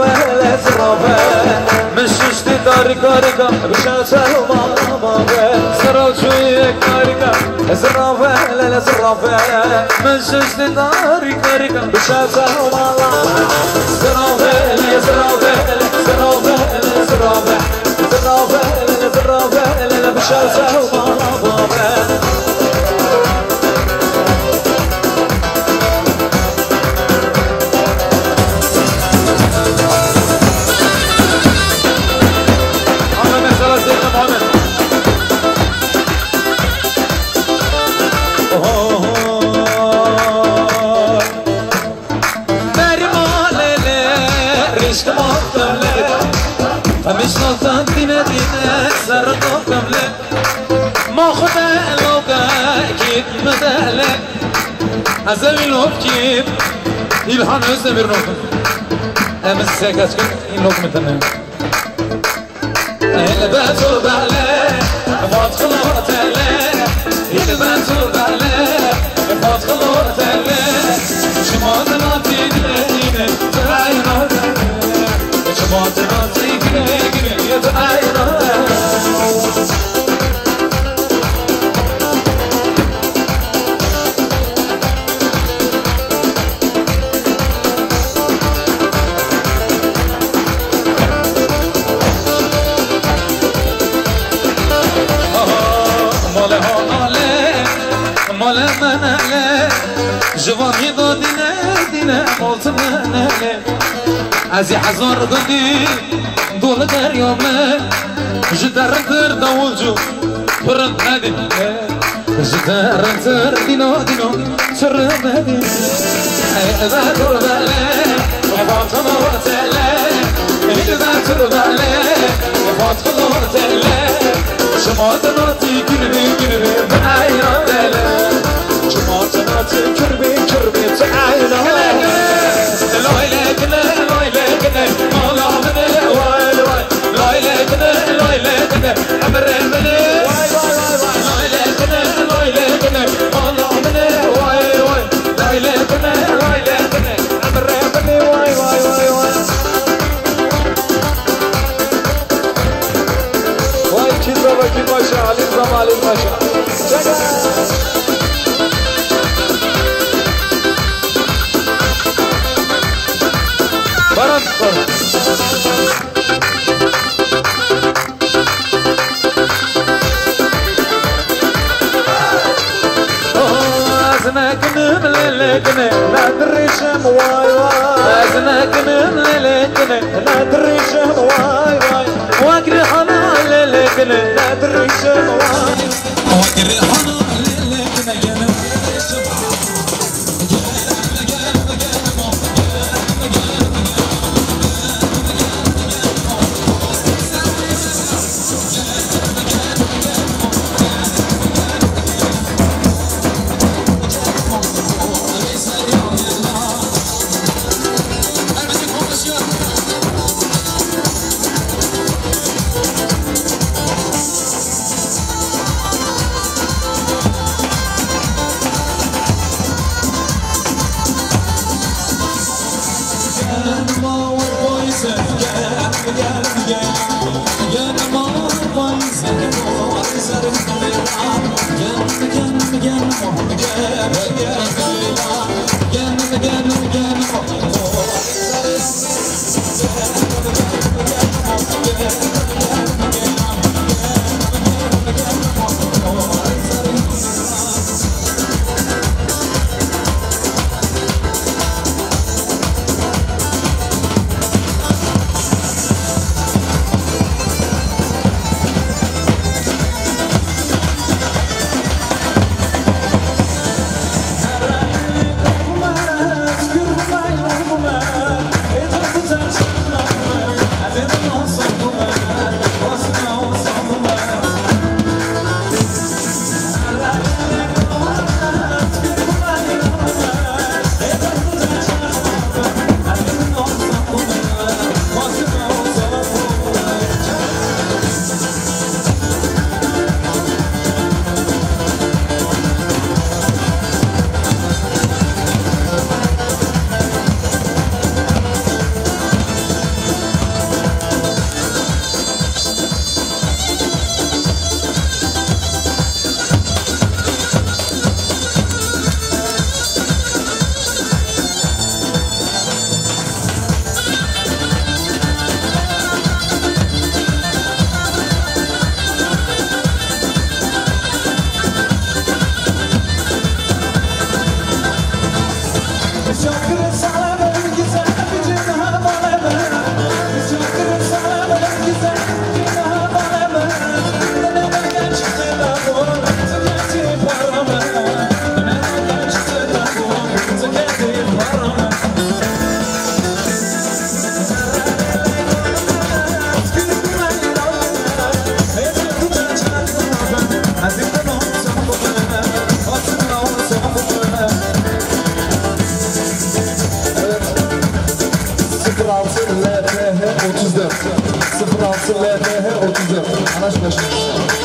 ولا زرافة مششتي داركا بشاشة وماما سرال شوية كاركا زرافة لا زرافة مششتي داركا بشاشة وماما زرافة لا زرافة زرافة لا زرافة زرافة لا زرافة لا بشاشة وماما مش غلطان دينا سرقوا كاملة ما خدا لوكا كيف مدالك أزوي لوك كيف إلهام أزمير نوكا أمسك أشكر إلوك متنم إلا باتور بالك فات خلوة تلك إلا باتور بالك فات خلوة تلك شما دلاتي دلينة تعينا شما دلاتي دلينة تعينا مال من عليه جوانی دو دینه مالت من عليه از هزار گلی دول دریامه جدرن تر داوجو پرند ندی جدرن تر دینو سر ندی اذا تر باله وفات مرتله اذا تر باله وفات مرتله شما دناتی گربی بعینا دله شما دناتی گربی تعینا لایله کنه مالا منه وای وای لایله کنه امره منه لایله کنه مالا منه وای وای لایله کنه امره منه وای وای چیز را وکیل باشه علی زمالی باشه برام أزناكن مللكن نادري شم واي واي أزناكن مللكن نادري شم واي واي واقري حنا مللكن نادري شم واي واقري حنا مللكن يا نادري شم LTH 34 06 LTH 34 Anaş başımız